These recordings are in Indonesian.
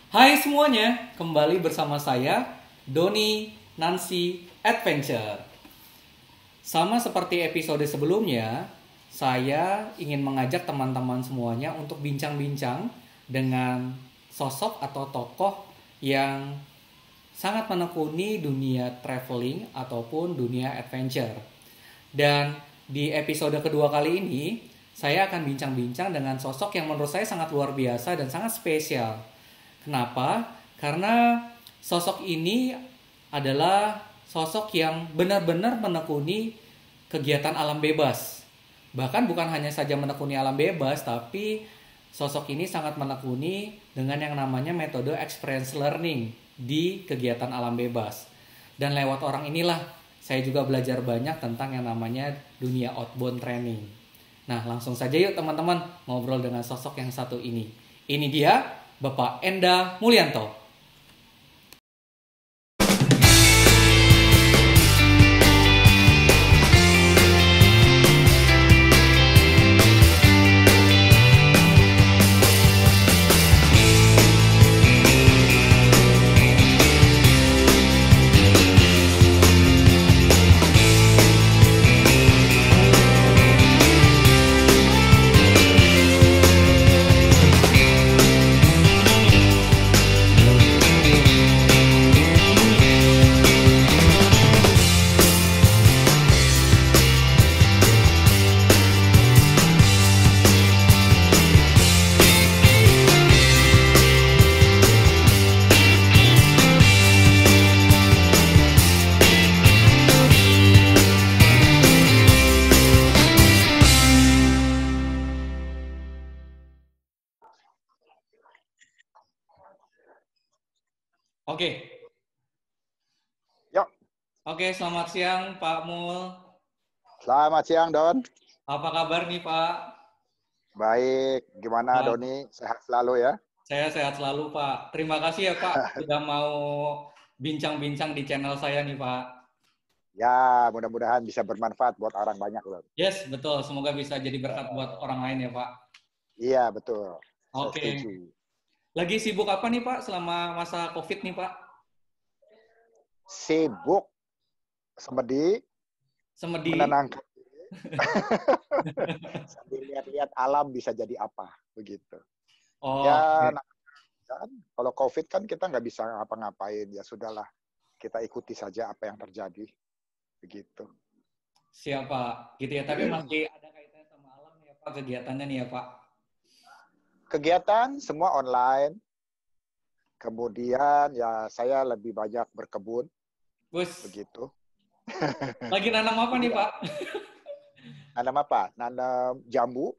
Hai semuanya, kembali bersama saya, Doni Nancy Adventure. Sama seperti episode sebelumnya, saya ingin mengajak teman-teman semuanya untuk bincang-bincang dengan sosok atau tokoh yang sangat menekuni dunia traveling ataupun dunia adventure. Dan di episode kedua kali ini, saya akan bincang-bincang dengan sosok yang menurut saya sangat luar biasa dan sangat spesial. Kenapa? Karena sosok ini adalah sosok yang benar-benar menekuni kegiatan alam bebas. Bahkan bukan hanya saja menekuni alam bebas, tapi sosok ini sangat menekuni dengan yang namanya metode experience learning di kegiatan alam bebas. Dan lewat orang inilah saya juga belajar banyak tentang yang namanya dunia outbound training. Nah, langsung saja yuk teman-teman ngobrol dengan sosok yang satu ini. Ini dia Bapak Enda Mulyanto. Oke, Yuk, oke, selamat siang Pak Mul. selamat siang Don. Apa kabar nih Pak? Baik, gimana Wah, Doni? Sehat selalu ya? saya sehat selalu Pak. Terima kasih ya Pak sudah mau bincang-bincang di channel saya nih Pak. Ya, mudah-mudahan bisa bermanfaat buat orang banyak loh. Yes, betul. Semoga bisa jadi berkat buat orang lain ya Pak. Iya, betul. Saya Oke. setuju. Lagi sibuk apa nih Pak selama masa COVID nih Pak? Sibuk, semedi, Semedi. menenangkan. Sambil lihat-lihat alam bisa jadi apa, begitu. Oh, Ya, oke. kan, kalau COVID kan kita nggak bisa ngapa-ngapain. Ya sudahlah, kita ikuti saja apa yang terjadi, begitu. Siapa? Gitu ya. Tapi masih ada kaitannya sama alam nih ya Pak kegiatannya nih ya Pak. Kegiatan semua online. Kemudian ya saya lebih banyak berkebun, Bus, begitu. lagi nanam apa nih Jadi Pak? nanam apa? Nanam jambu.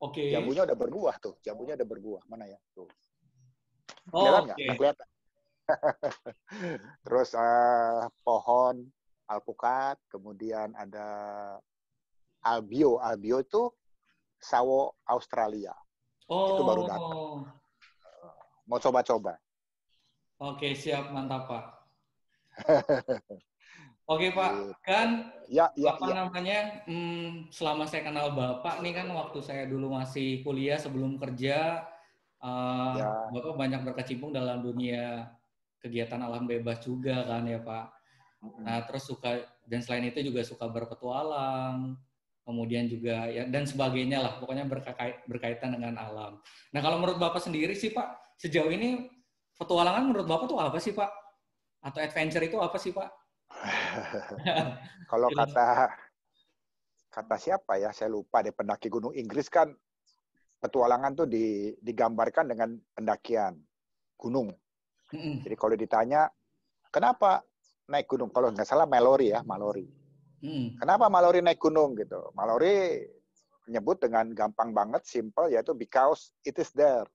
Oke. Jambunya udah berbuah tuh. Jambunya udah berbuah. Mana ya? Tuh. Oh, Kelihatan nggak? oke. Nggak kelihatan. Terus pohon alpukat. Kemudian ada albio. Albio itu sawo Australia. Itu baru datang. Oh, Mau coba-coba. oke, siap, mantap Pak. Oke Pak, Gitu. kan Ya, ya, apa ya. namanya? Selama saya kenal Bapak nih kan waktu saya dulu masih kuliah sebelum kerja, Ya. Bapak banyak berkecimpung dalam dunia kegiatan alam bebas juga kan ya Pak. Nah terus suka dan selain itu juga suka berpetualang, kemudian juga ya dan sebagainya lah, pokoknya berkaitan dengan alam. Nah kalau menurut Bapak sendiri sih Pak, sejauh ini petualangan menurut Bapak tuh apa sih Pak? Atau adventure itu apa sih Pak? Kalau kata siapa ya? Saya lupa deh. Pendaki Gunung Inggris kan petualangan tuh digambarkan dengan pendakian gunung. Jadi kalau ditanya, kenapa naik gunung? Kalau nggak salah Mallory ya, Mallory. Kenapa Mallory naik gunung gitu? Mallory menyebut dengan gampang banget, simple, yaitu because it is there.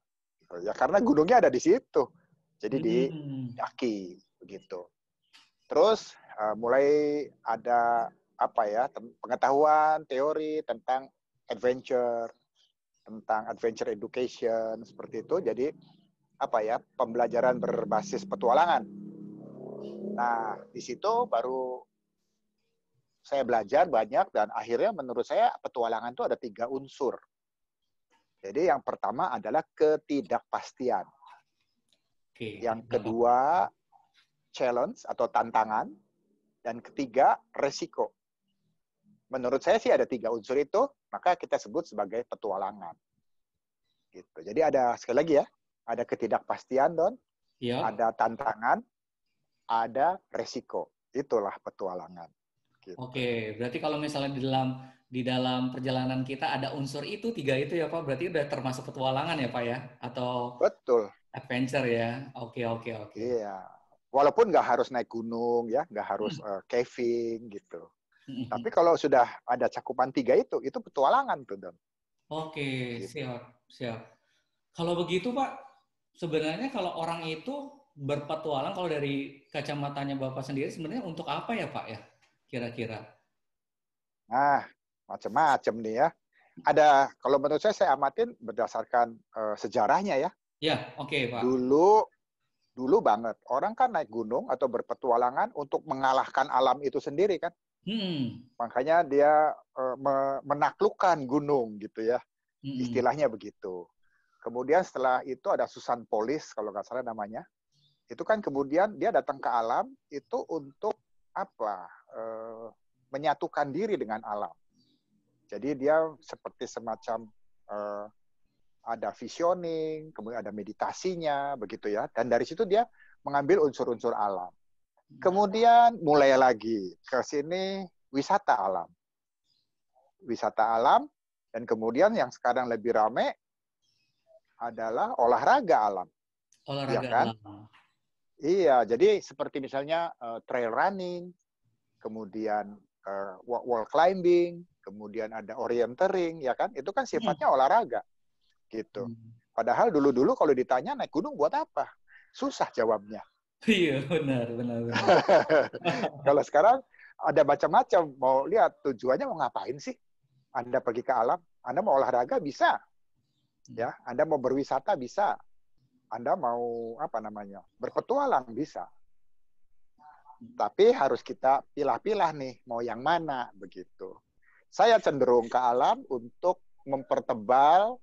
Ya karena gunungnya ada di situ. Jadi didaki begitu. Terus mulai ada apa ya? Pengetahuan, teori tentang adventure education seperti itu. Jadi apa ya, pembelajaran berbasis petualangan. Nah, di situ baru saya belajar banyak dan akhirnya menurut saya petualangan itu ada 3 unsur. Jadi yang pertama adalah ketidakpastian. Oke. Yang kedua, challenge atau tantangan. Dan ketiga, resiko. Menurut saya sih ada 3 unsur itu, maka kita sebut sebagai petualangan. Gitu. Jadi ada, sekali lagi ya, ada ketidakpastian, Don, ada tantangan, ada resiko. Itulah petualangan. Gitu. Oke, berarti kalau misalnya di dalam perjalanan kita ada unsur itu 3 itu ya Pak, berarti udah termasuk petualangan ya Pak ya? Atau Betul. adventure ya? Oke. Iya. Walaupun nggak harus naik gunung ya, nggak harus caving gitu. Tapi kalau sudah ada cakupan 3 itu petualangan tuh, Don. Oke, Gitu. siap. Kalau begitu Pak, sebenarnya kalau orang itu berpetualang, kalau dari kacamatanya Bapak sendiri sebenarnya untuk apa ya Pak ya? Kira-kira? Nah, macam-macam nih ya. Ada, kalau menurut saya amatin berdasarkan sejarahnya ya. Ya, oke Pak. Dulu banget, orang kan naik gunung atau berpetualangan untuk mengalahkan alam itu sendiri kan. Makanya dia menaklukkan gunung gitu ya. Istilahnya begitu. Kemudian setelah itu ada Susan Polis, kalau nggak salah namanya. Itu kan kemudian dia datang ke alam itu untuk apa? Menyatukan diri dengan alam. Jadi dia seperti semacam ada visioning, kemudian ada meditasinya, begitu ya. Dan dari situ dia mengambil unsur-unsur alam. Kemudian mulai lagi ke sini wisata alam. Wisata alam, dan kemudian yang sekarang lebih ramai adalah olahraga alam. Olahraga ya kan? alam. Iya, jadi seperti misalnya trail running, kemudian wall climbing, kemudian ada orienteering, ya kan? Itu kan sifatnya olahraga. Gitu. Padahal dulu-dulu kalau ditanya naik gunung buat apa? Susah jawabnya. Iya, benar. Kalau sekarang ada macam-macam. Mau lihat tujuannya mau ngapain sih? Anda pergi ke alam, Anda mau olahraga bisa. Ya, Anda mau berwisata bisa. Anda mau berpetualang bisa. Tapi harus kita pilah-pilah nih, mau yang mana begitu. Saya cenderung ke alam untuk mempertebal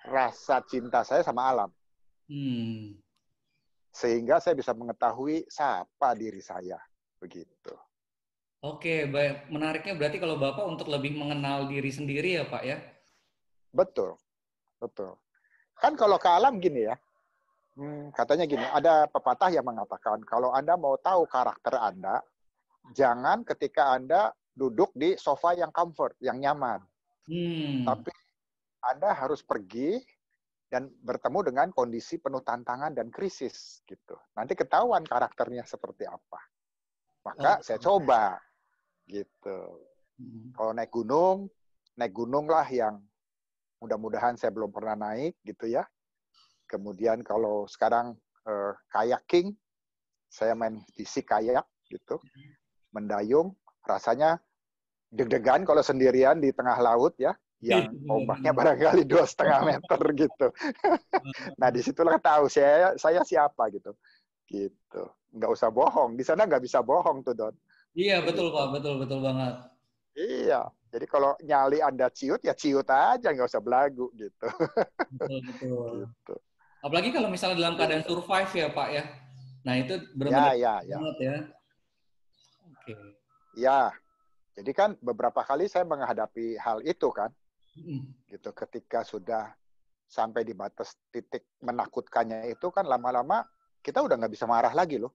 rasa cinta saya sama alam. Sehingga saya bisa mengetahui siapa diri saya. Begitu. Oke, baik. Menariknya berarti kalau Bapak untuk lebih mengenal diri sendiri ya Pak ya? Betul. Kan kalau ke alam gini ya, katanya gini, ada pepatah yang mengatakan, kalau Anda mau tahu karakter Anda, jangan ketika Anda duduk di sofa yang comfort, yang nyaman. Tapi Anda harus pergi dan bertemu dengan kondisi penuh tantangan dan krisis gitu. Nanti ketahuan karakternya seperti apa. Maka saya coba gitu. Kalau naik gunung lah yang mudah-mudahan saya belum pernah naik gitu ya. Kemudian kalau sekarang kayaking, saya main fisik kayak gitu. Mendayung rasanya deg-degan kalau sendirian di tengah laut ya. Yang ombaknya barangkali 2,5 meter gitu. Nah disitulah tahu saya siapa gitu. Nggak usah bohong. Di sana nggak bisa bohong tuh, Don. Iya betul Pak, betul banget. Iya. Jadi kalau nyali Anda ciut ya ciut aja, nggak usah belagu gitu. Betul. Gitu. Apalagi kalau misalnya dalam keadaan survive ya Pak ya. Nah itu benar-benar banget ya. Oke. Ya. Jadi kan beberapa kali saya menghadapi hal itu kan. Gitu, ketika sudah sampai di batas titik menakutkannya itu kan lama-lama kita udah nggak bisa marah lagi loh.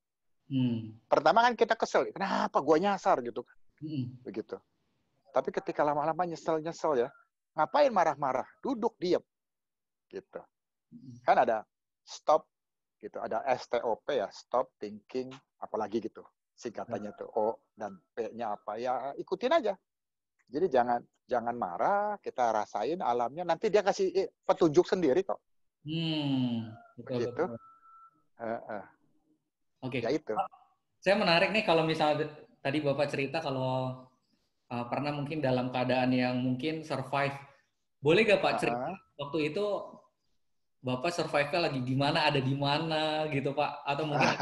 Pertama kan kita kesel, kenapa gua nyasar gitu kan. Begitu. Tapi ketika lama-lama nyesel ya, ngapain marah-marah? Duduk diam. Gitu. Kan ada stop gitu, ada STOP ya, stop thinking apalagi gitu. Singkatannya tuh O dan P-nya apa ya, ikutin aja. Jadi jangan marah, kita rasain alamnya, nanti dia kasih petunjuk sendiri kok. Begitu. Oke. Ya itu. Saya menarik nih kalau misalnya tadi Bapak cerita kalau pernah mungkin dalam keadaan yang mungkin survive. Boleh gak Pak cerita waktu itu Bapak survive-nya lagi gimana, ada di mana gitu Pak? Atau mungkin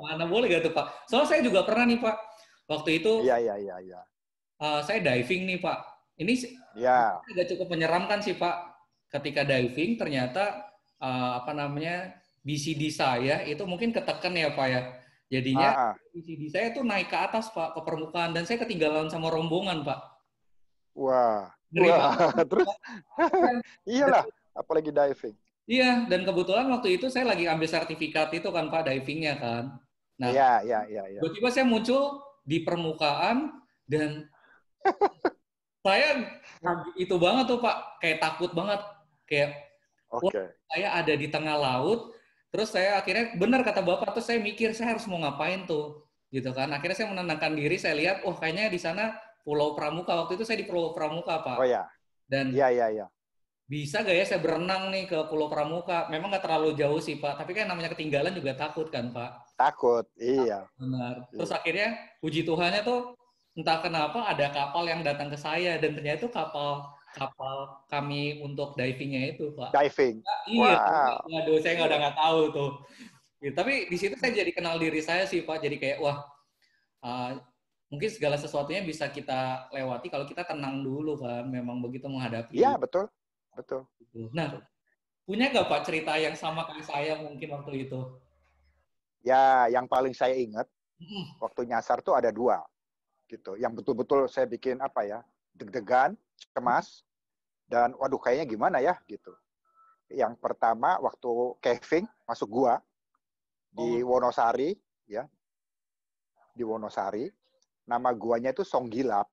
mana, boleh gak tuh Pak? Soalnya saya juga pernah nih Pak, waktu itu Iya. saya diving nih Pak. Ini agak cukup menyeramkan sih Pak. Ketika diving ternyata BCD saya itu mungkin ketekan ya Pak ya. Jadinya Ah, ah. BCD saya tuh naik ke atas Pak, ke permukaan, dan saya ketinggalan sama rombongan Pak. Wah, Ngeri wah, banget. terus iyalah, apalagi diving. Iya, dan kebetulan waktu itu saya lagi ambil sertifikat itu kan Pak, divingnya kan. Nah, Iya, iya, iya, iya. tiba-tiba saya muncul di permukaan dan saya itu banget tuh Pak, kayak takut banget. Kayak, wah, Oke. saya ada di tengah laut, terus saya akhirnya, benar kata Bapak, terus saya mikir, saya harus mau ngapain tuh, gitu kan. Akhirnya saya menenangkan diri, saya lihat, oh kayaknya di sana Pulau Pramuka, waktu itu saya di Pulau Pramuka Pak. Oh ya, Dan iya, iya, iya. bisa gak ya saya berenang nih ke Pulau Pramuka? Memang nggak terlalu jauh sih Pak, tapi kan namanya ketinggalan juga takut kan Pak. Takut, iya. Benar. Terus Iya. akhirnya puji Tuhannya tuh entah kenapa ada kapal yang datang ke saya, dan ternyata itu kapal kapal kami untuk divingnya itu Pak. Diving. Iya, Wah, waduh saya udah iya. nggak tahu tuh. Ya, tapi di situ saya jadi kenal diri saya sih Pak. Jadi kayak wah, uh, mungkin segala sesuatunya bisa kita lewati kalau kita tenang dulu kan. Memang begitu Iya, menghadapi. betul. Betul. Nah, Betul. punya nggak Pak cerita yang sama kayak saya mungkin waktu itu? Ya, yang paling saya ingat Hmm. waktu nyasar tuh ada dua gitu. Yang betul-betul saya bikin apa ya, deg-degan, cemas, dan waduh kayaknya gimana ya gitu. Yang pertama waktu caving masuk gua Oh, di Wonosari, ya di Wonosari. Nama guanya itu Songgilap.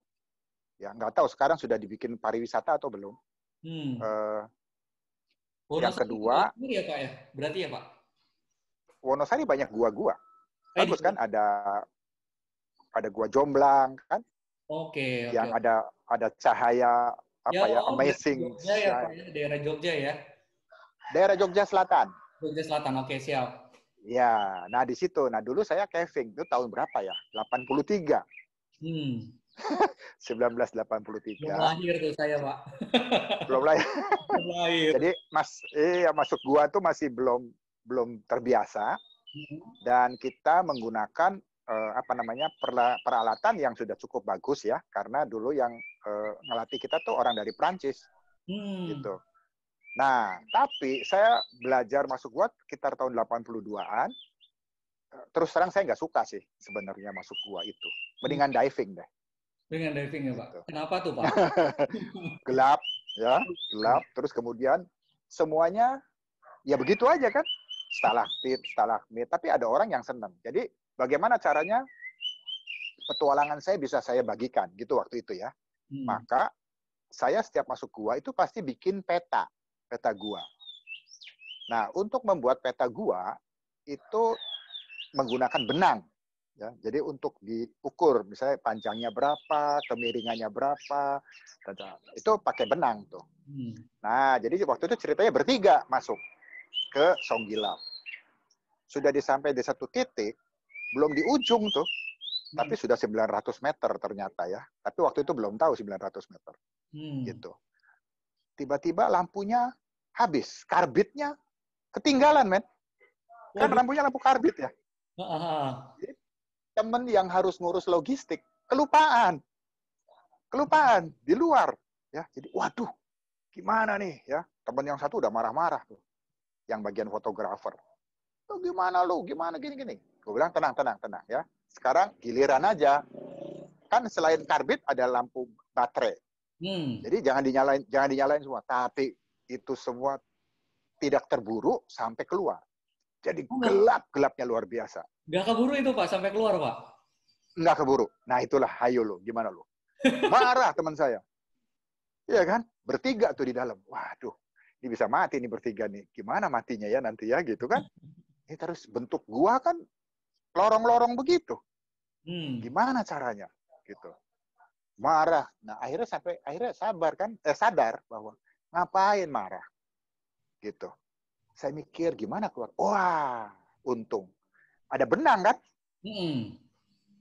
Ya nggak tahu sekarang sudah dibikin pariwisata atau belum. hmm. Eh, yang Wonosari tinggal kedua, sendiri ya Pak ya? Berarti ya Pak? Wonosari banyak gua-gua. Di Bagus kan, ada gua Jomblang kan, Oke, oke, yang oke. ada cahaya Ya, apa ya, oh, daerah amazing. Jogja ya Pak ya? Daerah Jogja ya? Daerah Jogja Selatan. Jogja Selatan, oke siap. Ya, nah di situ. Nah dulu saya caving itu tahun berapa ya? 83. Hmm. Belum 1983. lahir tuh saya Pak. Belum lah. Belum lahir. Jadi masuk gua tuh masih belum belum terbiasa, Hmm. dan kita menggunakan apa namanya, peralatan yang sudah cukup bagus ya, karena dulu yang ngelatih kita tuh orang dari Prancis Hmm. gitu. Nah, tapi saya belajar masuk gua sekitar tahun 82-an. Terus terang saya nggak suka sih sebenarnya masuk gua itu. Hmm. Mendingan diving deh Dengan diving ya Pak. gitu. Kenapa tuh Pak? Gelap ya, gelap. Terus kemudian semuanya ya begitu aja kan, stalaktit, stalagmit. Tapi ada orang yang senang. Jadi bagaimana caranya petualangan saya bisa saya bagikan gitu waktu itu ya. Hmm. Maka saya setiap masuk gua itu pasti bikin peta gua. Nah, untuk membuat peta gua itu menggunakan benang. Ya, jadi untuk diukur, misalnya panjangnya berapa, kemiringannya berapa, itu pakai benang tuh. Hmm. Nah, jadi waktu itu ceritanya bertiga masuk ke Songgilap. Sudah disampai di satu titik, belum di ujung tuh, Hmm. tapi sudah 900 meter ternyata ya. Tapi waktu itu belum tahu 900 meter. Hmm. Gitu. Tiba-tiba lampunya habis, karbitnya ketinggalan, men. Kan Waduh. lampunya lampu karbit ya. Ah, ah, ah. Jadi, temen yang harus ngurus logistik, kelupaan. Kelupaan di luar. Ya, jadi waduh, gimana nih ya. Temen yang satu udah marah-marah tuh. Yang bagian fotografer. Lu gimana lu? Gimana gini-gini? Gue bilang tenang, tenang, tenang ya. Sekarang giliran aja. Kan selain karbit ada lampu baterai. Hmm. Jadi jangan dinyalain semua. Tapi itu semua tidak terburu sampai keluar. Jadi Oh, gelap-gelapnya luar biasa. nggak keburu itu Pak sampai keluar Pak. Nggak keburu. Nah itulah, hayo lu. Gimana lu? Marah teman saya. Iya kan? Bertiga tuh di dalam. Waduh, ini bisa mati nih bertiga nih. Gimana matinya ya nanti ya gitu kan? Ini terus bentuk gua kan lorong-lorong begitu. Hmm. Gimana caranya? Gitu. Marah. Nah, akhirnya sadar bahwa ngapain marah gitu. Saya mikir gimana keluar. Wah, untung ada benang kan Hmm.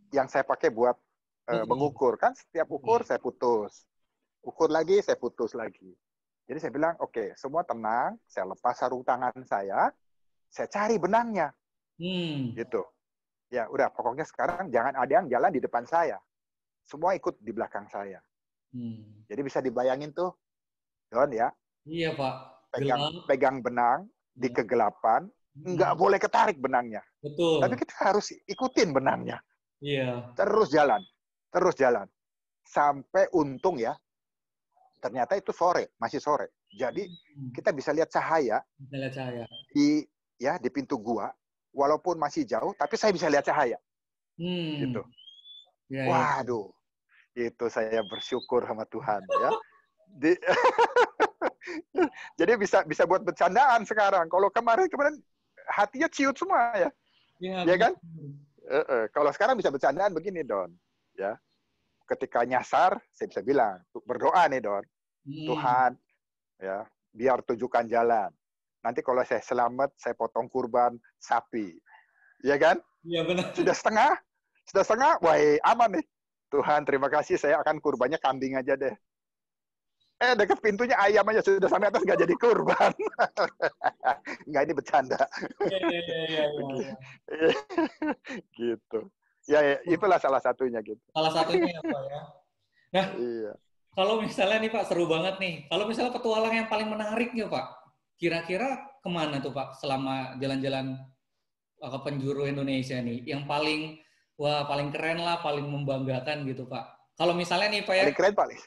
yang saya pakai buat Betul. mengukur kan. Setiap ukur Betul. saya putus. Ukur lagi saya putus lagi. Jadi saya bilang, oke, semua tenang, saya lepas sarung tangan saya cari benangnya Hmm. gitu. Ya, udah pokoknya sekarang jangan ada yang jalan di depan saya. Semua ikut di belakang saya. Hmm. Jadi bisa dibayangin tuh, Don ya, Iya Pak. pegang Gelap. pegang benang di Hmm. kegelapan, nggak boleh ketarik benangnya. Betul. Tapi kita harus ikutin benangnya. Iya. Terus jalan. Sampai untung ya, ternyata itu sore, masih sore. Jadi kita bisa lihat cahaya. Bisa lihat cahaya. Di pintu gua, walaupun masih jauh, tapi saya bisa lihat cahaya. Gitu. Ya, waduh, itu saya bersyukur sama Tuhan ya. Jadi bisa buat bercandaan sekarang. Kalau kemarin hatinya ciut semua ya. Ya kan? Kalau sekarang bisa bercandaan begini, Don. Ya. Ketika nyasar, saya bisa bilang, berdoa nih, Don. Tuhan, ya, biar tunjukkan jalan. Nanti kalau saya selamat, saya potong kurban sapi. Ya kan? Iya, benar. Sudah setengah, wah aman nih. Tuhan, terima kasih, saya akan kurbannya kambing aja deh. Dekat pintunya ayam aja, sudah sampai atas nggak jadi kurban. Nggak, ini bercanda. Iya. Gitu. Ya, itulah salah satunya gitu. Salah satunya ya, Pak ya. Nah, iya. Kalau misalnya nih Pak, seru banget nih. Kalau misalnya petualang yang paling menarik nih Pak, kira-kira kemana tuh Pak selama jalan-jalan ke penjuru Indonesia nih? Yang paling keren lah, paling membanggakan gitu Pak. Kalau misalnya nih Pak ya. Paling keren paling.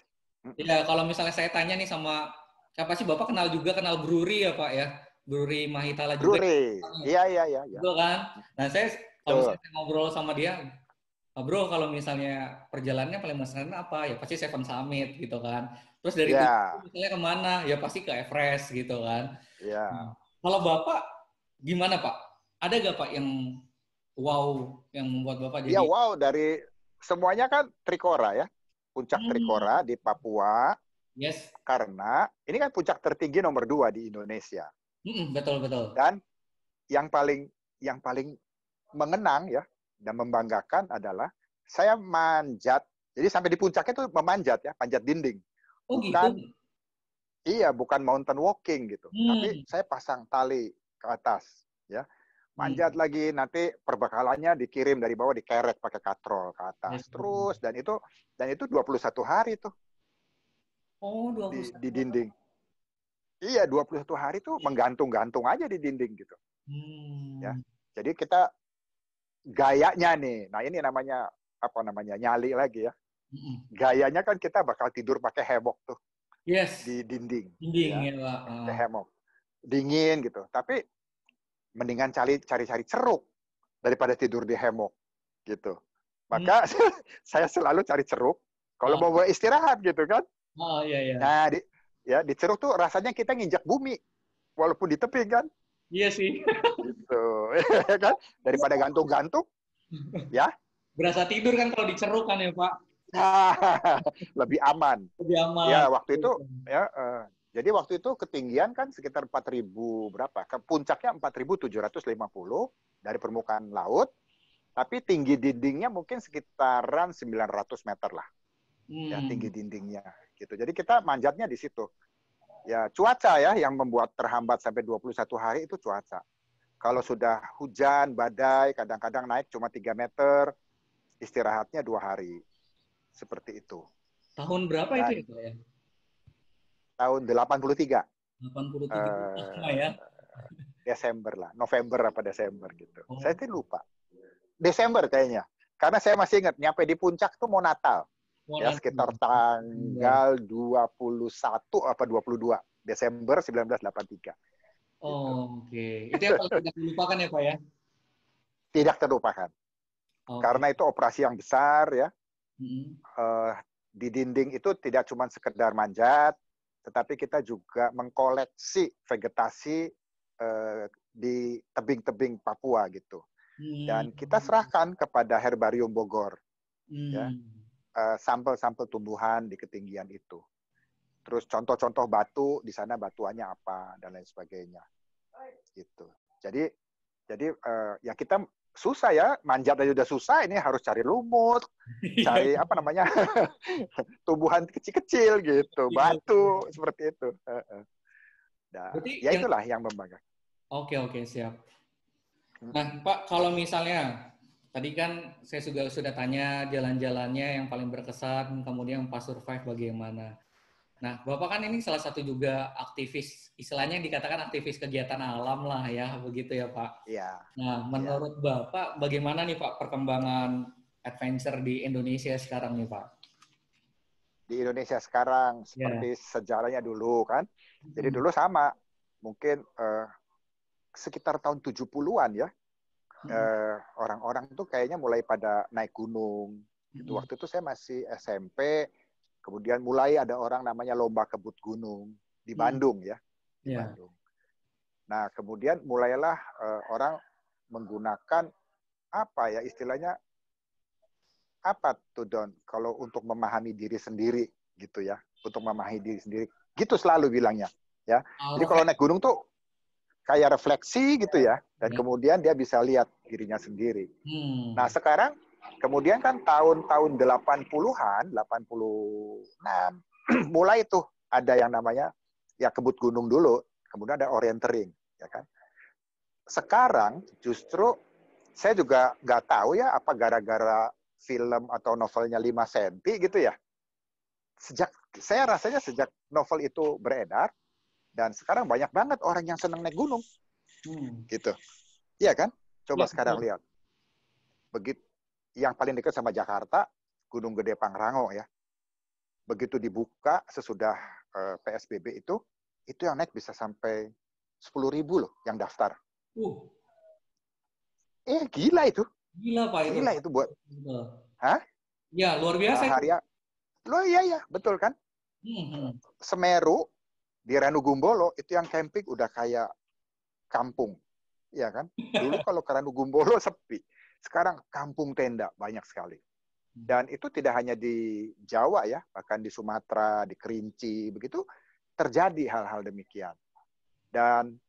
Ya, kalau misalnya saya tanya nih sama, siapa sih Bapak kenal Bruri ya Pak ya? Bruri Mahitala juga. Bruri. Iya. Betul kan? Nah, kalau misalnya saya ngobrol sama dia, bro, kalau misalnya perjalanannya paling mengesankan apa? Ya pasti Seven Summit gitu kan. Terus dari itu misalnya kemana? Ya pasti ke Everest gitu kan. Iya. Kalau Bapak gimana Pak? Ada gak Pak yang wow yang membuat Bapak jadi? Ya wow, dari semuanya kan Trikora ya. Puncak Trikora di Papua. Yes. Karena ini kan puncak tertinggi nomor 2 di Indonesia. Betul. Dan yang paling mengenang ya dan membanggakan adalah saya manjat. Jadi sampai di puncaknya itu memanjat ya, panjat dinding. Oh bukan gitu. Iya, bukan mountain walking gitu. Tapi saya pasang tali ke atas ya. Manjat lagi, nanti perbekalannya dikirim dari bawah, dikerek pakai katrol ke atas. Terus dan itu 21 hari tuh. Oh, 21 di dinding. Iya, 21 hari tuh menggantung-gantung aja di dinding gitu. Ya. Jadi kita gayanya nih. Nah, ini namanya nyali lagi ya. Gayanya kan kita bakal tidur pakai hemok tuh. Yes. Di dinding. Dinding ya, Pak. Pakai hemok. Dingin gitu. Tapi mendingan cari ceruk daripada tidur di hemok gitu. Maka saya selalu cari ceruk kalau mau istirahat gitu kan. Oh iya. Nah, di ceruk tuh rasanya kita nginjak bumi walaupun di tepi kan. Iya sih. Gitu. Kan daripada gantung-gantung ya. Berasa tidur kan kalau di ceruk kan ya, Pak. Lebih aman. Lebih aman. Ya, waktu itu ya jadi waktu itu ketinggian kan sekitar 4.000 berapa? Ke puncaknya 4.750 dari permukaan laut, tapi tinggi dindingnya mungkin sekitaran 900 meter lah. Ya, tinggi dindingnya gitu. Jadi kita manjatnya di situ. Ya, cuaca ya yang membuat terhambat sampai 21 hari itu cuaca. Kalau sudah hujan, badai, kadang-kadang naik cuma 3 meter, istirahatnya 2 hari. Seperti itu. Tahun berapa itu ya, Pak ya? Tahun 83. 83 ya. Desember lah, November apa Desember gitu. Saya tuh lupa. Desember kayaknya. Karena saya masih ingat nyampe di puncak tuh mau Natal. Ya sekitar tanggal 21 apa 22 Desember 1983. Oke. Itu yang paling tidak dilupakan ya, Pak ya? Tidak terlupakan. Karena itu operasi yang besar ya. Di dinding itu tidak cuma sekedar manjat, tetapi kita juga mengkoleksi vegetasi di tebing-tebing Papua gitu. Dan kita serahkan kepada Herbarium Bogor. Ya. Sampel-sampel tumbuhan di ketinggian itu. Terus contoh-contoh batu, di sana batuannya apa, dan lain sebagainya. Gitu. Jadi ya kita susah ya, manjat aja udah susah, ini harus cari lumut, cari tumbuhan kecil-kecil gitu, batu seperti itu. Nah, ya itulah yang membanggakan. Oke, siap. Nah, Pak, kalau misalnya tadi kan saya sudah tanya jalan-jalannya yang paling berkesan, kemudian pas survive bagaimana. Nah, Bapak kan ini salah satu juga aktivis, istilahnya dikatakan aktivis kegiatan alam lah ya, begitu ya Pak. Iya. Nah, Iya. menurut Bapak bagaimana nih Pak perkembangan adventure di Indonesia sekarang nih Pak? Di Indonesia sekarang Ya. seperti sejarahnya dulu kan. Jadi dulu sama, mungkin sekitar tahun 70-an ya. Orang-orang tuh kayaknya mulai pada naik gunung. Itu waktu itu saya masih SMP, kemudian mulai ada orang namanya lomba kebut gunung di Bandung ya, di Bandung. Nah, kemudian mulailah orang menggunakan apa ya istilahnya apa tuh Don? Kalau untuk memahami diri sendiri gitu ya, untuk memahami diri sendiri, gitu selalu bilangnya ya. Jadi kalau naik gunung tuh kayak refleksi gitu ya, dan kemudian dia bisa lihat dirinya sendiri. Nah sekarang, kemudian kan tahun-tahun 80-an, 86, mulai tuh ada yang namanya ya kebut gunung dulu, kemudian ada orienteering, ya kan. Sekarang justru saya juga nggak tahu ya apa gara-gara film atau novelnya 5 senti gitu ya. Saya rasanya sejak novel itu beredar, dan sekarang banyak banget orang yang senang naik gunung. Gitu. Iya kan? Coba sekarang lihat. Begitu yang paling dekat sama Jakarta, Gunung Gede Pangrango ya. Begitu dibuka sesudah PSBB itu yang naik bisa sampai 10.000 loh yang daftar. Gila itu. Gila Pak itu. Gila itu buat. Hah? Ya, luar biasa itu. Loh iya, betul kan? Semeru di Ranugumbolo itu yang camping udah kayak kampung. Iya kan? Dulu kalau ke Ranugumbolo sepi. Sekarang kampung tenda banyak sekali. Dan itu tidak hanya di Jawa ya, bahkan di Sumatera, di Kerinci, begitu terjadi hal-hal demikian. Dan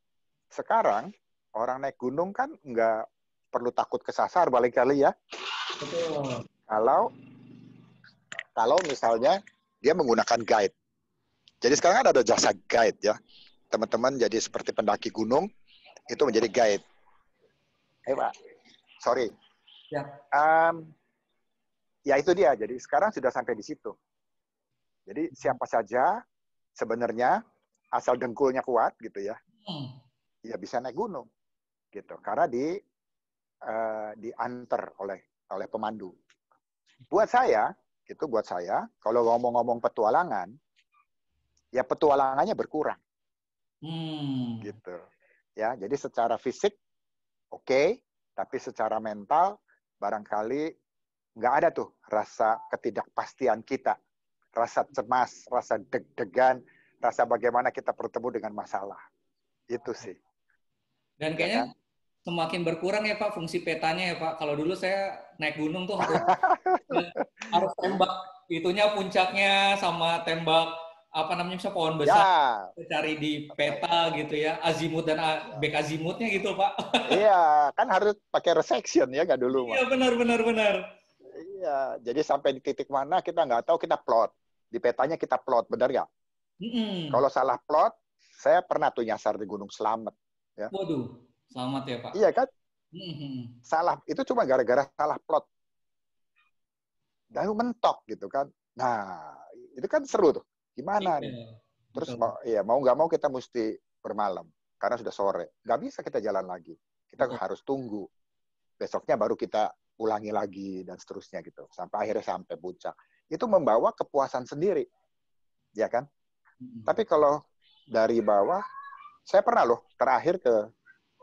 sekarang orang naik gunung kan nggak perlu takut kesasar balik kali ya. Betul. Kalau misalnya dia menggunakan guide. Jadi sekarang ada jasa guide ya. Teman-teman jadi seperti pendaki gunung, itu menjadi guide. Pak, sorry. Ya. Ya itu dia. Jadi sekarang sudah sampai di situ. Jadi siapa saja sebenarnya asal dengkulnya kuat gitu ya, ya bisa naik gunung gitu. Karena diantar oleh pemandu. Buat saya, kalau ngomong-ngomong petualangan, ya petualangannya berkurang. Gitu. Ya, jadi secara fisik oke, tapi secara mental barangkali nggak ada tuh rasa ketidakpastian kita, rasa cemas, rasa deg-degan, rasa bagaimana kita bertemu dengan masalah. Itu sih. Dan kayaknya kan? Semakin berkurang ya Pak fungsi petanya ya Pak. Kalau dulu saya naik gunung tuh harus tembak itunya puncaknya sama tembak apa namanya misalnya pohon besar. Ya. Cari di peta gitu ya, azimut dan back azimutnya gitu Pak. Iya, kan harus pakai resection ya nggak dulu Iya benar. Iya, jadi sampai di titik mana kita nggak tahu, kita plot. Di petanya kita plot, benar nggak? Kalau salah plot, saya pernah tuh nyasar di Gunung Slamet. Ya. Waduh, selamat ya Pak. Iya kan? Salah, itu cuma gara-gara salah plot. Lalu mentok gitu kan. Nah, itu kan seru tuh. Gimana nih? Terus mau nggak mau kita mesti bermalam. Karena sudah sore. Nggak bisa kita jalan lagi. Kita harus tunggu. Besoknya baru kita ulangi lagi dan seterusnya gitu. Sampai akhirnya sampai puncak. Itu membawa kepuasan sendiri. Ya kan? Tapi kalau dari bawah, saya pernah loh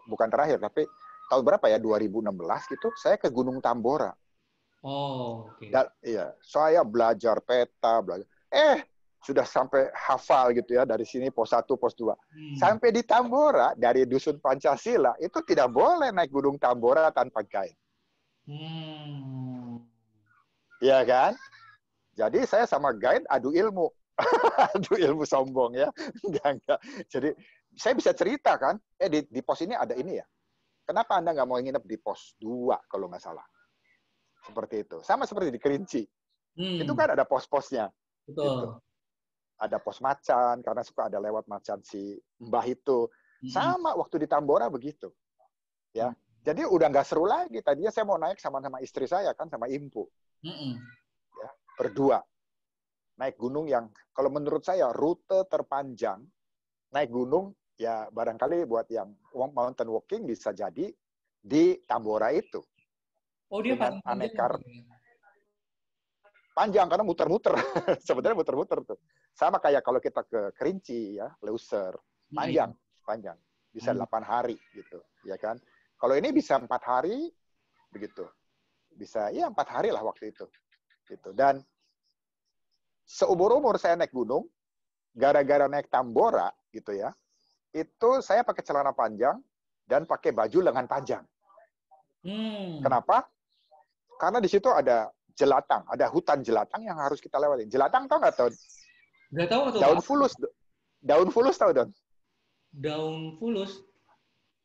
bukan terakhir, tapi tahun berapa ya, 2016 gitu, saya ke Gunung Tambora. Oke. Iya, saya belajar peta, sudah sampai hafal gitu ya, dari sini pos 1, pos 2. Sampai di Tambora, dari Dusun Pancasila, itu tidak boleh naik Gunung Tambora tanpa guide. Iya kan? Jadi saya sama guide adu ilmu. Adu ilmu sombong ya. Enggak. Jadi saya bisa cerita kan, di pos ini ada ini ya. Kenapa Anda nggak mau nginep di pos 2 kalau nggak salah? Seperti itu. Sama seperti di Kerinci. Itu kan ada pos-posnya. Betul. Gitu. Ada pos macan, karena suka ada lewat macan si Mbah itu. Sama waktu di Tambora begitu. Ya. Jadi udah nggak seru lagi. Tadinya saya mau naik sama istri saya kan, sama Impu. Ya, berdua. naik gunung yang kalau menurut saya rute terpanjang naik gunung ya barangkali buat yang mountain walking bisa jadi di Tambora itu. Oh, dia Dengan paling panjang. panjang karena muter-muter. Sebenarnya muter-muter tuh. Sama kayak kalau kita ke Kerinci ya, Leuser, panjang, panjang. Bisa 8 hari gitu, ya kan? Kalau ini bisa 4 hari begitu. Bisa ya 4 hari lah waktu itu. Gitu. Dan seumur-umur saya naik gunung, gara-gara naik Tambora gitu ya, itu saya pakai celana panjang dan pakai baju lengan panjang. Kenapa? Karena di situ ada jelatang, ada hutan jelatang yang harus kita lewati. Jelatang tahu nggak, Ton? Nggak tahu tuh, daun Pak. fulus. Daun fulus tahu, Don? Daun fulus?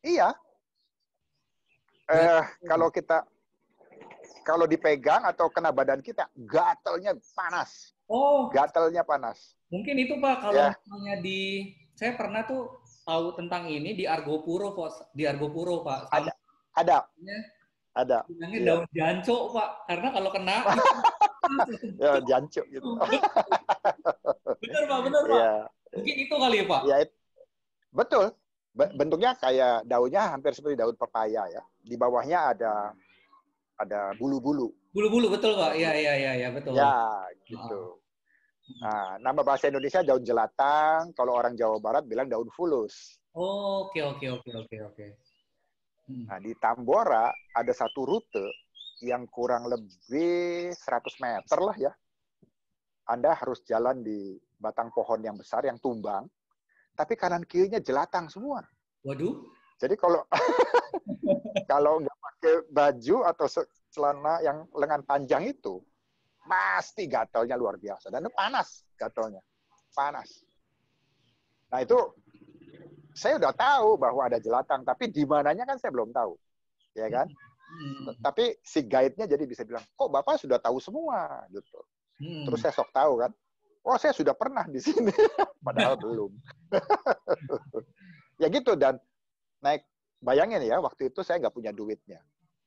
Iya. Kalau dipegang atau kena badan kita, gatalnya panas. Oh. Gatalnya panas. Mungkin itu, Pak, kalau misalnya saya pernah tuh tahu tentang ini di Argopuro, Pak. Di Argopuro, Pak. Ada. Bilangnya daun janco, Pak. Karena kalau kena ya, janco gitu. Bener, Pak, bener, Pak. Ya. Mungkin itu kali ya, Pak. Ya, betul. Bentuknya kayak daunnya hampir seperti daun pepaya ya. Di bawahnya ada bulu-bulu. Bulu-bulu, betul, Pak. Iya, betul. Ya, gitu. Nah, nama bahasa Indonesia daun jelatang, kalau orang Jawa Barat bilang daun fulus. Oh, oke. Nah, di Tambora ada satu rute yang kurang lebih 100 meter lah ya. Anda harus jalan di batang pohon yang besar yang tumbang, tapi kanan kirinya jelatang semua. Waduh. Jadi kalau kalau nggak pakai baju atau celana yang lengan panjang itu, pasti gatalnya luar biasa. Dan itu panas gatalnya. Panas. Nah itu saya udah tahu bahwa ada jelatang, tapi di mananya kan saya belum tahu. Ya kan? Tapi si guide-nya jadi bisa bilang, kok Bapak sudah tahu semua? Gitu. Terus saya sok tahu kan. Oh, saya sudah pernah di sini. Padahal belum. Ya gitu. Dan naik, bayangin ya, waktu itu saya nggak punya duitnya.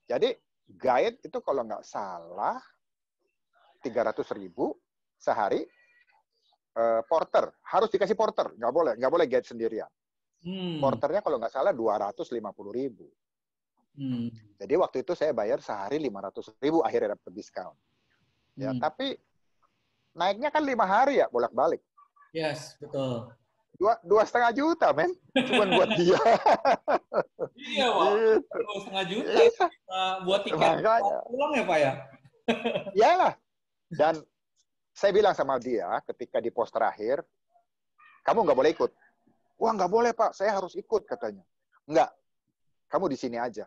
Jadi guide itu kalau nggak salah 300.000 sehari. Porter harus dikasih porter, nggak boleh guide sendirian. Porternya kalau nggak salah 250.000. Jadi waktu itu saya bayar sehari 500.000, akhirnya dapat diskon. Ya, tapi naiknya kan 5 hari ya bolak-balik. Yes, betul. 2,5 juta, men. Cuman buat dia. Iya, Pak. 2,5 juta. Buat tiket pulang ya, Pak ya? Iyalah. Dan saya bilang sama dia ketika di pos terakhir, kamu nggak boleh ikut. Wah, nggak boleh, Pak. Saya harus ikut, katanya. Nggak. Kamu di sini aja.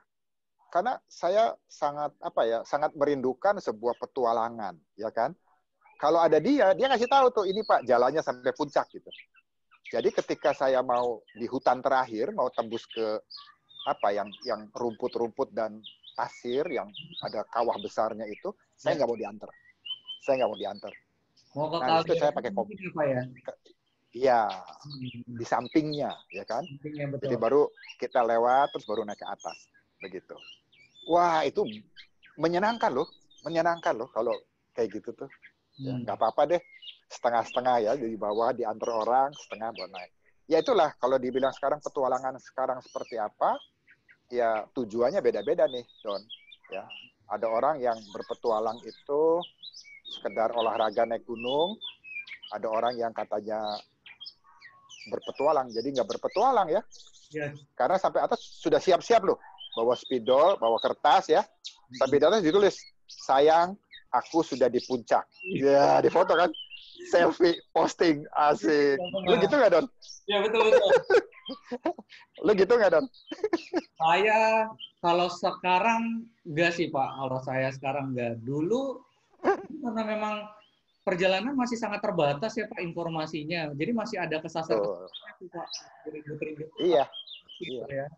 Karena saya sangat merindukan sebuah petualangan, ya kan? Kalau ada dia ngasih tahu tuh, ini Pak, jalannya sampai puncak gitu. Jadi ketika saya mau di hutan terakhir, mau tembus ke yang rumput-rumput dan pasir yang ada kawah besarnya itu, saya nggak mau diantar. Mau ke nah, itu saya pakai kopi. Ya? Iya, di sampingnya, ya kan? Sampingnya, betul. Jadi baru kita lewat, terus baru naik ke atas, begitu. Wah, itu menyenangkan loh kalau kayak gitu tuh. Ya, nggak apa-apa deh, setengah-setengah ya, di bawah diantar orang, setengah buat naik. Ya itulah, kalau dibilang sekarang petualangan sekarang seperti apa, ya tujuannya beda-beda nih, Don. Ya, ada orang yang berpetualang itu sekedar olahraga naik gunung, ada orang yang katanya berpetualang, jadi nggak berpetualang ya. Yes. Karena sampai atas sudah siap-siap loh, bawa spidol, bawa kertas ya, sampai di atas ditulis, sayang, aku sudah di puncak. Ya, di foto kan, selfie, posting, asik. Lu gitu nggak, Don? Ya, betul. Lu gitu nggak, Don? Saya kalau sekarang nggak sih, Pak. Kalau saya sekarang nggak. Dulu karena memang perjalanan masih sangat terbatas ya, Pak, informasinya. Jadi masih ada kesasar Pak. Ribut-ribut. Iya. Gitu, ya.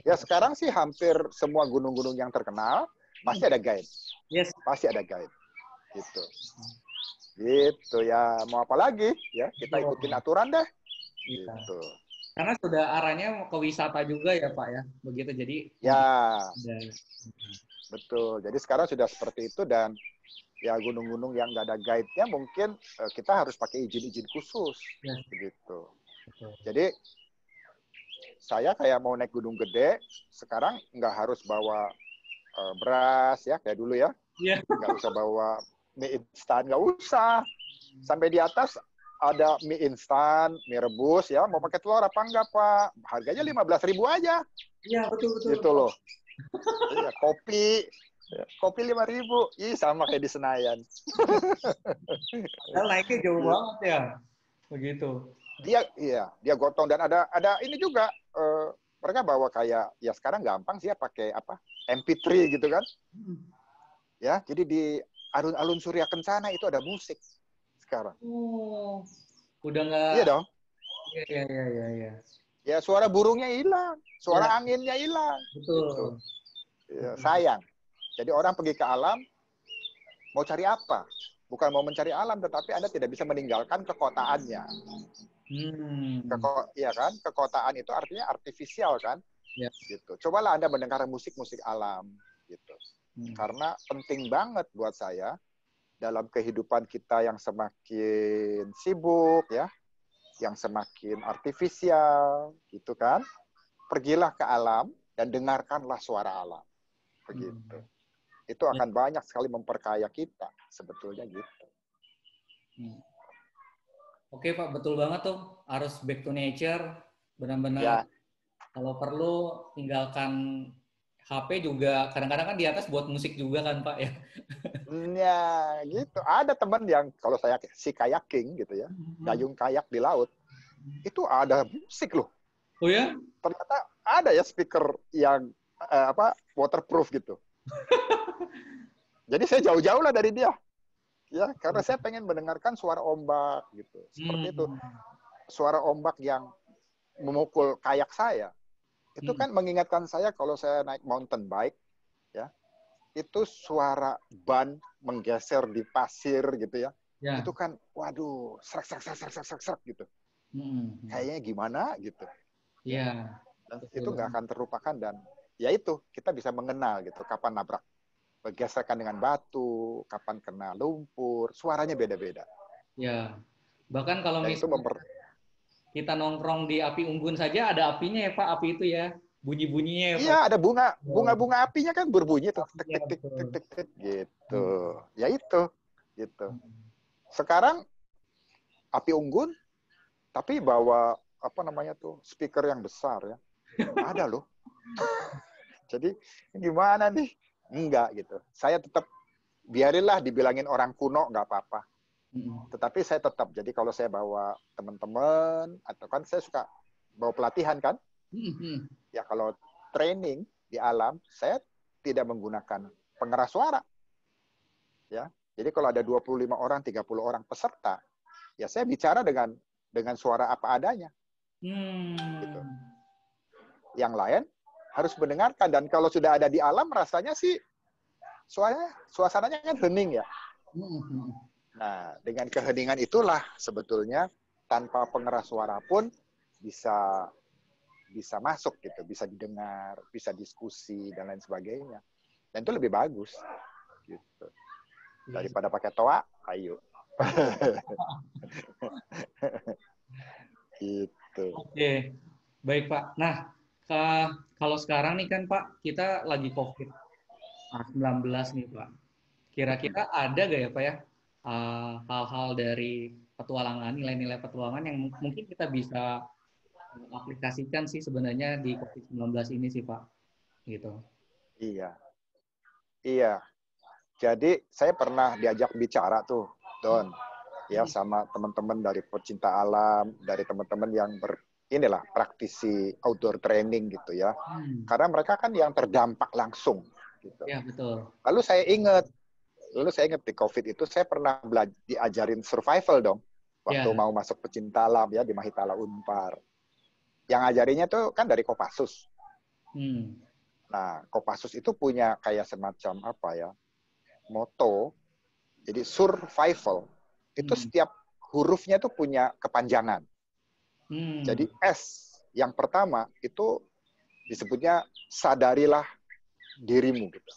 Ya sekarang sih hampir semua gunung-gunung yang terkenal pasti ada guide. Yes. Pasti ada guide. Gitu. Gitu ya, mau apa lagi ya, kita ikutin aturan deh. Gitu. Karena sudah arahnya ke wisata juga ya, Pak ya. Begitu, jadi ya. Betul. Jadi sekarang sudah seperti itu, dan Ya gunung-gunung yang nggak ada guide-nya mungkin kita harus pakai izin-izin khusus, begitu. Jadi saya kayak mau naik gunung gede, sekarang nggak harus bawa beras ya kayak dulu ya, nggak usah bawa mie instan, nggak usah. Sampai di atas ada mie instan, mie rebus ya, mau pakai telur apa enggak Pak? Harganya 15.000 aja. Iya betul. Gitu loh. Iya, kopi 5.000, sama kayak di Senayan. Naiknya jauh banget ya, begitu. Dia gotong dan ada ini juga mereka bawa kayak ya sekarang gampang sih ya pakai apa MP3 gitu kan. Ya, jadi di alun-alun Surya Kencana itu ada musik sekarang. Oh, udah nggak. Iya dong. Iya. Ya suara burungnya hilang, suara anginnya hilang. Betul. Gitu. Ya, sayang. Jadi orang pergi ke alam mau cari apa? Bukan mau mencari alam, tetapi Anda tidak bisa meninggalkan kekotaannya. Iya kan? Kekotaan itu artinya artifisial kan? Ya. Gitu. Cobalah Anda mendengar musik alam gitu. Karena penting banget buat saya dalam kehidupan kita yang semakin sibuk ya, yang semakin artifisial gitu kan. Pergilah ke alam dan dengarkanlah suara alam. Begitu. Itu akan banyak sekali memperkaya kita sebetulnya gitu. Oke Pak, betul banget tuh. Harus back to nature. Benar-benar ya. Kalau perlu tinggalkan HP juga. Kadang-kadang kan di atas buat musik juga kan Pak ya. Ya gitu. Ada teman yang kalau saya si kayaking gitu ya, dayung kayak di laut, itu ada musik loh. Oh ya? Ternyata ada ya speaker yang waterproof gitu. Jadi saya jauh-jauh lah dari dia. Ya, karena saya pengen mendengarkan suara ombak gitu. Seperti itu. Suara ombak yang memukul kayak saya. Itu kan mengingatkan saya kalau saya naik mountain bike ya. Itu suara ban menggeser di pasir gitu ya. Itu kan waduh, serak gitu. Kayaknya gimana gitu. Iya. Itu nggak akan terlupakan dan ya itu kita bisa mengenal gitu kapan nabrak bergeserkan dengan batu, kapan kena lumpur, suaranya beda-beda. Ya, bahkan kalau misalnya kita nongkrong di api unggun saja ada apinya ya Pak, api itu ya, bunyi-bunyinya ya Pak. Iya, ada bunga apinya kan berbunyi tuh, tik tik tik tik tik tik gitu. Ya itu, gitu. Sekarang api unggun, tapi bawa apa namanya tuh speaker yang besar ya, ada loh. Jadi gimana nih? Enggak gitu. Saya tetap biarinlah dibilangin orang kuno nggak apa-apa. Tetapi saya tetap, jadi kalau saya bawa teman-teman, atau kan saya suka bawa pelatihan kan, ya kalau training di alam, saya tidak menggunakan pengeras suara. Ya, jadi kalau ada 25 orang, 30 orang peserta, ya saya bicara dengan suara apa adanya. Gitu. Yang lain harus mendengarkan, dan kalau sudah ada di alam, rasanya sih suasananya kan hening ya. Nah, dengan keheningan itulah sebetulnya tanpa pengeras suara pun bisa masuk gitu, bisa didengar, bisa diskusi dan lain sebagainya. Dan itu lebih bagus gitu. Daripada pakai toa, ayo. Gitu. Oke. Baik Pak. Nah, kalau sekarang nih kan Pak, kita lagi COVID-19 nih Pak. Kira-kira ada gak ya Pak ya hal-hal dari petualangan, nilai-nilai petualangan yang mungkin kita bisa aplikasikan sih sebenarnya di COVID-19 ini sih Pak, gitu. Iya. Jadi saya pernah diajak bicara tuh, Don, ya sama teman-teman dari pecinta alam, dari teman-teman yang praktisi outdoor training gitu ya. Karena mereka kan yang terdampak langsung. Gitu. Ya betul. Lalu saya ingat di COVID itu saya pernah diajarin survival dong. Waktu mau masuk pecinta alam ya di Mahitala Unpar. Yang ngajarinya tuh kan dari Kopassus. Nah, Kopassus itu punya kayak semacam apa ya, moto. Jadi survival. Itu setiap hurufnya tuh punya kepanjangan. Jadi S yang pertama itu disebutnya sadarilah dirimu gitu.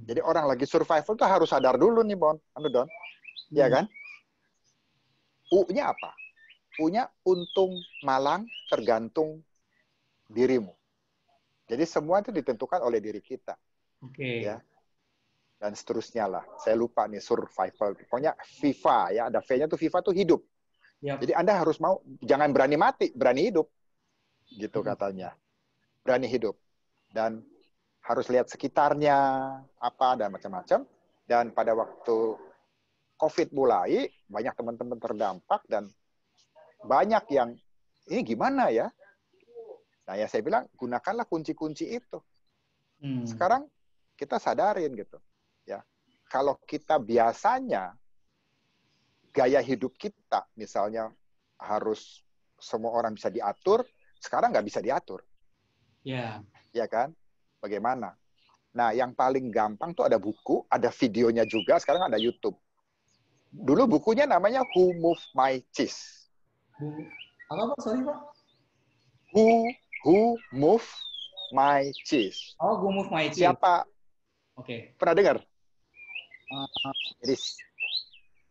Jadi orang lagi survival tuh harus sadar dulu nih, Don. Ya kan? U-nya apa? U-nya untung, malang, tergantung dirimu. Jadi semua itu ditentukan oleh diri kita. Ya. Dan seterusnya lah. Saya lupa nih survival. Pokoknya FIFA ya, ada V-nya tuh FIFA tuh hidup. Yep. Jadi Anda harus mau, jangan berani mati, berani hidup. Gitu katanya. Berani hidup. Dan harus lihat sekitarnya, apa, dan macam-macam. Dan pada waktu COVID mulai, banyak teman-teman terdampak, dan banyak yang, ini gimana ya? Nah, ya saya bilang, gunakanlah kunci-kunci itu. Sekarang kita sadarin gitu. Ya, kalau kita biasanya, gaya hidup kita, misalnya harus semua orang bisa diatur, sekarang nggak bisa diatur. Ya kan? Bagaimana? Nah, yang paling gampang tuh ada buku, ada videonya juga, sekarang ada YouTube. Dulu bukunya namanya Who Moved My Cheese. Apa Pak? Sorry Pak. Who Moved My Cheese. Oh, Who Moved My Cheese. Siapa? Oke. Pernah dengar? Jadi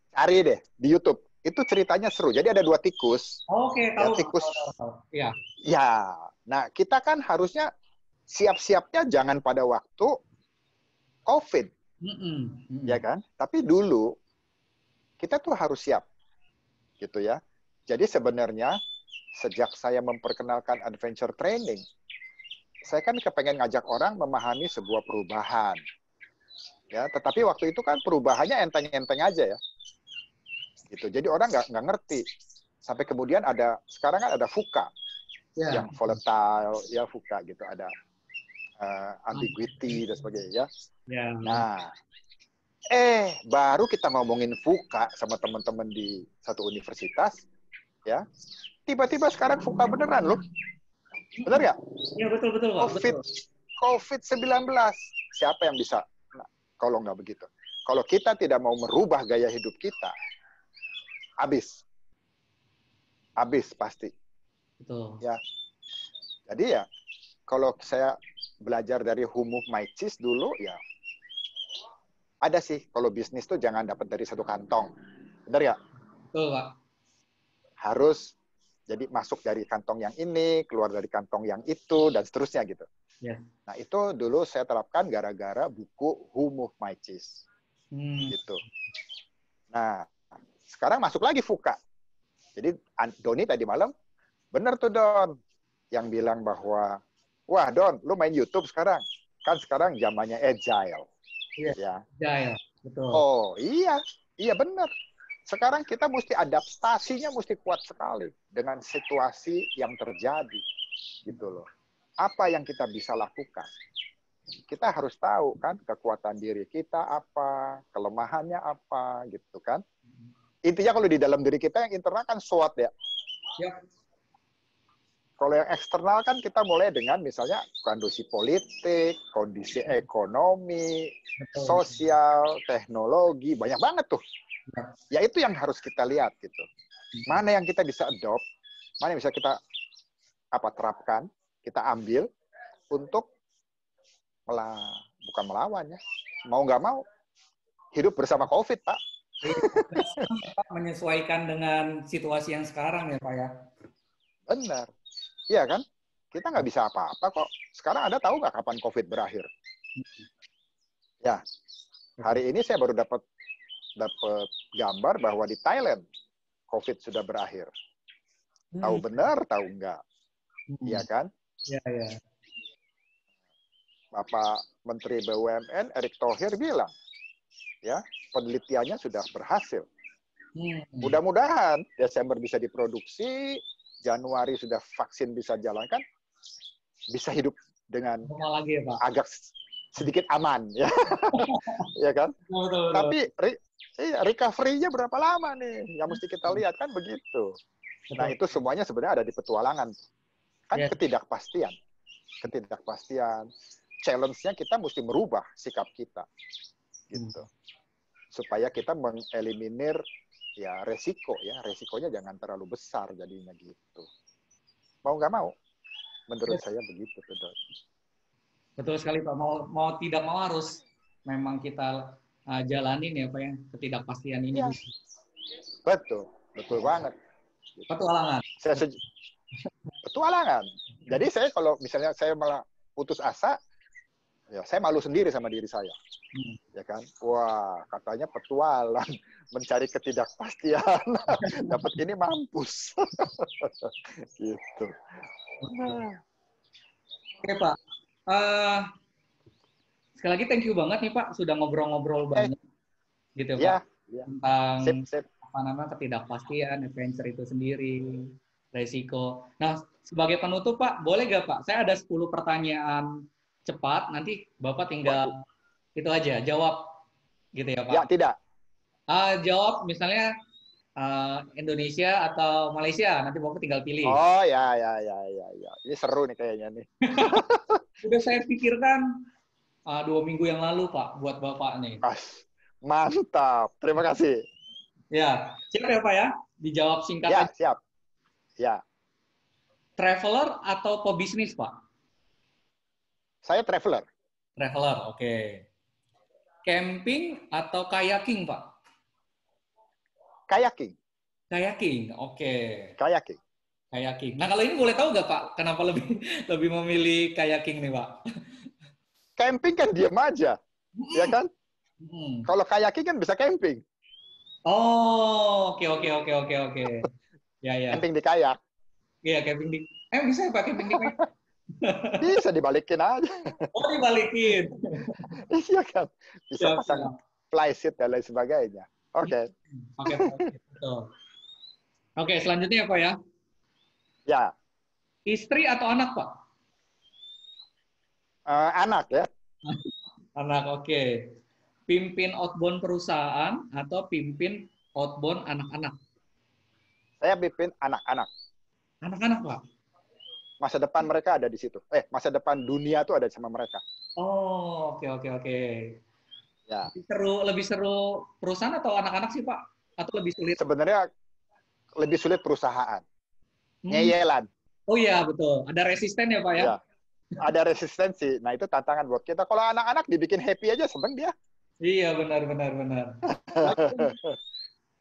cari deh di YouTube. Itu ceritanya seru. Jadi ada 2 tikus. Oke, tahu. Ya, tikus. Iya. Ya. Nah, kita kan harusnya siap-siapnya jangan pada waktu COVID. Ya kan? Tapi dulu kita tuh harus siap. Gitu ya. Jadi sebenarnya sejak saya memperkenalkan adventure training, saya kan kepengen ngajak orang memahami sebuah perubahan. Ya, tetapi waktu itu kan perubahannya enteng-enteng aja ya. Gitu. Jadi orang nggak ngerti. Sampai kemudian sekarang kan ada VUCA. Yang volatile, ya VUCA gitu. Ada ambiguity dan sebagainya. Nah, baru kita ngomongin VUCA sama teman-teman di satu universitas, ya. Tiba-tiba sekarang VUCA beneran loh. Benar nggak? Iya, betul Pak. COVID-19. Siapa yang bisa? Nah, kalau nggak begitu. Kalau kita tidak mau merubah gaya hidup kita, habis pasti. Betul. Ya. Jadi ya, kalau saya belajar dari Who Moved My Cheese dulu, ya ada sih. Kalau bisnis tuh jangan dapat dari satu kantong. Benar ya? Betul, Pak. Harus jadi masuk dari kantong yang ini, keluar dari kantong yang itu, dan seterusnya gitu. Nah, itu dulu saya terapkan gara-gara buku Who Moved My Cheese. Gitu. Nah, sekarang masuk lagi VUCA. Jadi Doni tadi malam, benar tuh Don, yang bilang bahwa, wah Don, lu main YouTube sekarang. Kan sekarang zamannya agile. Iya, agile, betul. Oh iya benar. Sekarang kita mesti adaptasinya mesti kuat sekali dengan situasi yang terjadi. Gitu loh. Apa yang kita bisa lakukan? Kita harus tahu kan kekuatan diri kita apa, kelemahannya apa, gitu kan. Intinya kalau di dalam diri kita yang internal kan SWOT ya. Kalau yang eksternal kan kita mulai dengan misalnya kondisi politik, kondisi ekonomi, sosial, teknologi, banyak banget tuh. Ya itu yang harus kita lihat gitu. Mana yang kita bisa adopt, mana yang bisa kita terapkan, kita ambil untuk bukan melawan ya. Mau nggak mau hidup bersama COVID, Pak. Menyesuaikan dengan situasi yang sekarang ya, Pak ya. Benar. Iya kan? Kita nggak bisa apa-apa kok. Sekarang Anda tahu nggak kapan COVID berakhir? Ya, hari ini saya baru dapat gambar bahwa di Thailand COVID sudah berakhir. Tahu benar, tahu enggak? Iya kan? Iya. Bapak Menteri BUMN Erick Thohir bilang, ya penelitiannya sudah berhasil. Mudah-mudahan Desember bisa diproduksi, Januari sudah vaksin bisa jalankan, bisa hidup dengan lagi ya, Pak. agak sedikit aman, ya, ya kan? Betul. Tapi recovery-nya berapa lama nih? Yang mesti kita lihat kan begitu. Betul. Nah itu semuanya sebenarnya ada di petualangan, kan ketidakpastian, challenge-nya kita mesti merubah sikap kita, gitu, supaya kita mengeliminir ya resiko ya, resikonya jangan terlalu besar jadinya gitu. Mau nggak mau, menurut saya begitu, Dok. Betul sekali Pak. Mau tidak mau harus memang kita jalanin ya Pak ya, ketidakpastian ini. Ya. Betul banget. Petualangan. Petualangan. Jadi saya kalau misalnya saya malah putus asa, ya saya malu sendiri sama diri saya. Ya kan? Wah, katanya petualang, mencari ketidakpastian. Dapat ini mampus. Gitu. Oke, Pak. Sekali lagi thank you banget nih Pak sudah ngobrol-ngobrol banyak gitu Pak. Ya. Tentang Sip. apa namanya ketidakpastian, adventure itu sendiri, resiko. Nah, sebagai penutup Pak, boleh gak Pak? Saya ada 10 pertanyaan cepat, nanti Bapak tinggal itu aja, jawab gitu ya Pak? Ya, tidak. Jawab misalnya Indonesia atau Malaysia, nanti Bapak tinggal pilih. Oh, ya. Ini seru nih kayaknya nih. Udah saya pikirkan 2 minggu yang lalu Pak, buat Bapak nih. Mantap, terima kasih. Ya, siap ya Pak ya? Dijawab singkat ya, aja. Siap. Ya. Traveler atau pebisnis, Pak? Saya traveler. Traveler, oke. Camping atau kayaking, Pak? Kayaking. Kayaking, oke. Kayaking. Nah, kalau ini boleh tahu nggak, Pak? Kenapa lebih memilih kayaking nih, Pak? Camping kan diam aja, ya kan? Kalau kayaking kan bisa camping. Oh, oke. Ya. Camping di kayak. Iya, camping di. Bisa ya Pak camping di kayak? Bisa dibalikin aja. Oh, dibalikin. Iya kan. Bisa pasang fly seat dan lain sebagainya. Oke. Oke, betul. Oke, selanjutnya apa ya? Ya. Istri atau anak, Pak? Anak ya. Anak, oke. Pimpin outbound perusahaan atau pimpin outbound anak-anak? Saya pimpin anak-anak. Anak-anak, Pak? Masa depan mereka ada di situ. Masa depan dunia tuh ada sama mereka. Oh, oke. Ya. Lebih seru perusahaan atau anak-anak sih, Pak? Atau lebih sulit? Sebenarnya lebih sulit perusahaan. Ngeyelan. Oh iya, betul. Ada resisten ya, Pak ya? Ya. Ada resistensi. Nah, itu tantangan buat kita. Kalau anak-anak dibikin happy aja, seneng dia. Iya, benar.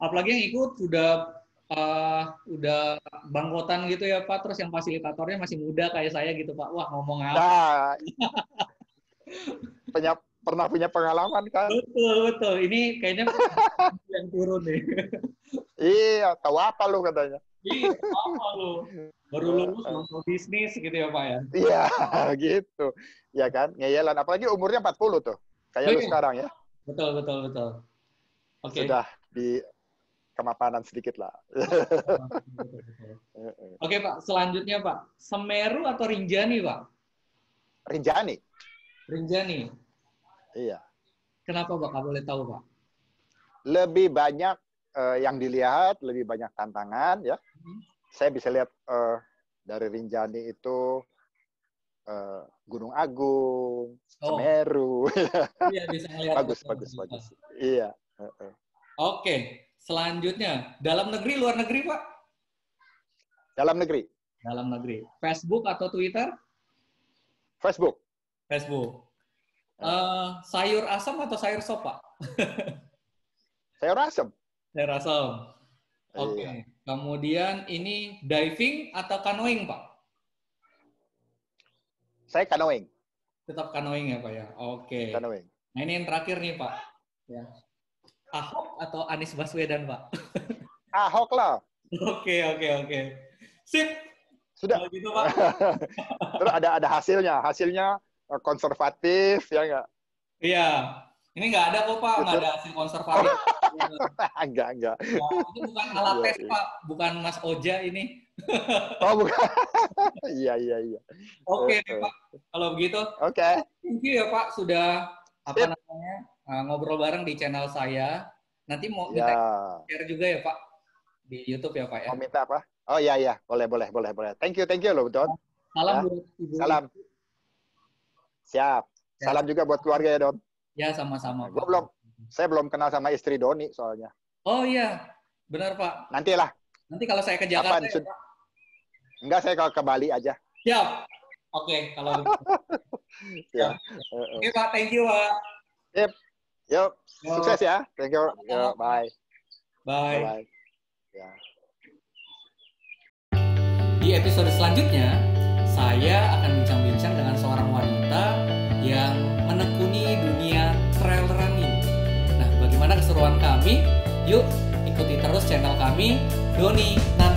Apalagi yang ikut udah bangkotan gitu ya Pak, terus yang fasilitatornya masih muda kayak saya gitu Pak. Wah, ngomong apa? Nah, pernah punya pengalaman kan? Betul. Ini kayaknya yang turun nih. Iya, tahu apa lu katanya? Iya, apa lu? Baru lulus langsung bisnis gitu ya Pak ya? Iya, gitu. Ya kan? Ngeyelan. Apalagi umurnya 40 tuh. Kayak lu sekarang ya. Betul. Oke. Sudah di kemapanan sedikit lah. Oke Pak, selanjutnya Pak. Semeru atau Rinjani Pak? Rinjani. Iya. Kenapa Pak? Kalau boleh tahu Pak? Lebih banyak yang dilihat, lebih banyak tantangan ya. Saya bisa lihat dari Rinjani itu Gunung Agung, Semeru. Iya, bisa ngelihat. Bagus. Iya. Oke, selanjutnya dalam negeri, luar negeri Pak? Dalam negeri. Facebook atau Twitter? Facebook. Sayur asam atau sayur sop Pak? Sayur asam. Oke. Iya. Kemudian ini diving atau canoeing Pak? Saya canoeing. Tetap canoeing ya Pak ya? Oke. Canoeing. Nah ini yang terakhir nih Pak. Ya. Ahok atau Anies Baswedan Pak? Ahok lah. Oke. Sip. Sudah. Kalau gitu Pak. Terus ada hasilnya konservatif ya nggak? Iya. Ini nggak ada kok Pak, nggak ada hasil konservatif. Enggak. Nah, ini bukan alat tes Pak, bukan Mas Oja ini. Oh bukan. Iya. Oke Pak, kalau begitu. Oke. Thank you ya Pak sudah ngobrol bareng di channel saya. Nanti mau minta share juga ya Pak di YouTube ya Pak ya. Mau minta apa? Oh iya, boleh. Thank you loh Don. Salam buat Ibu. Salam. Siap. Salam juga buat keluarga ya Don. Ya sama-sama. Saya belum kenal sama istri Doni soalnya. Oh iya, benar Pak. Nanti kalau saya ke Jakarta ya, Pak? Enggak, saya ke Bali aja. Siap. Oke, kalau gitu. Ya. Oke Pak, thank you Pak. Yep. Yuk, sukses ya. Thank you. Yuk, bye. Bye. Bye. Ya. Di episode selanjutnya, saya akan bincang-bincang dengan seorang wanita yang menekuni dunia trail running. Nah, bagaimana keseruan kami? Yuk, ikuti terus channel kami, Doni Nancy.